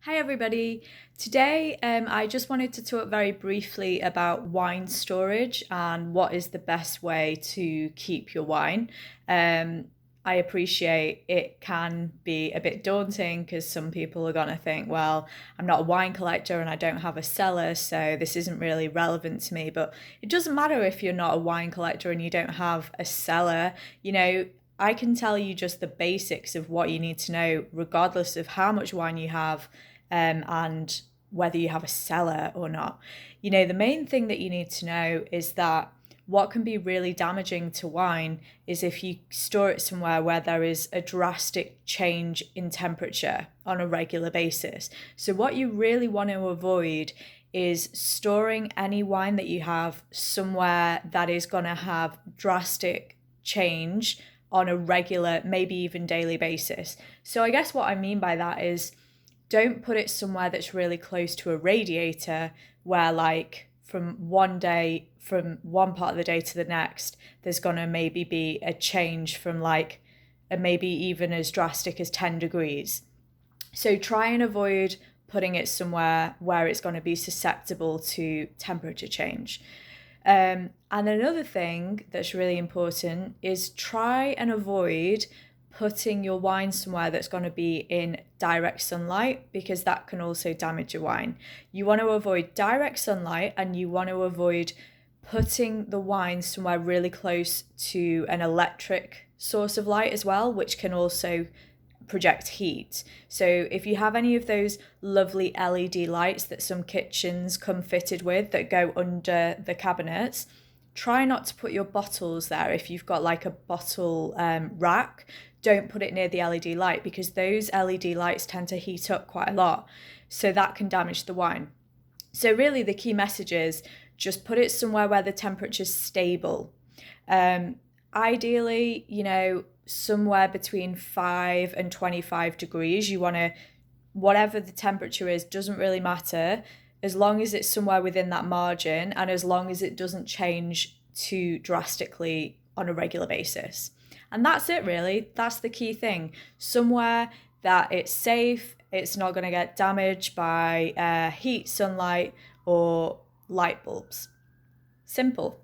Hi everybody. Today I just wanted to talk very briefly about wine storage and what is the best way to keep your wine. Um, I appreciate it can be a bit daunting because some people are going to think, well, I'm not a wine collector and I don't have a cellar, so this isn't really relevant to me. But it doesn't matter if you're not a wine collector and you don't have a cellar. I can tell you just the basics of what you need to know, regardless of how much wine you have and whether you have a cellar or not. The main thing that you need to know is that what can be really damaging to wine is if you store it somewhere where there is a drastic change in temperature on a regular basis. So, what you really want to avoid is storing any wine that you have somewhere that is going to have drastic change on a regular, maybe even daily basis. So, I guess what I mean by that is don't put it somewhere that's really close to a radiator where from one part of the day to the next there's going to maybe be a change from maybe even as drastic as 10 degrees. So try and avoid putting it somewhere where it's going to be susceptible to temperature change. And another thing that's really important is try and avoid putting your wine somewhere that's going to be in direct sunlight, because that can also damage your wine. You want to avoid direct sunlight, and you want to avoid putting the wine somewhere really close to an electric source of light as well, which can also project heat. So if you have any of those lovely LED lights that some kitchens come fitted with that go under the cabinets, try not to put your bottles there. If you've got like a bottle rack, don't put it near the LED light, because those LED lights tend to heat up quite a lot. So that can damage the wine. So really the key message is just put it somewhere where the temperature's stable. Ideally, somewhere between 5 and 25 degrees. You want to, whatever the temperature is, doesn't really matter, as long as it's somewhere within that margin and as long as it doesn't change too drastically on a regular basis. And that's it, really. That's the key thing. Somewhere that it's safe, it's not going to get damaged by heat, sunlight, or light bulbs. Simple.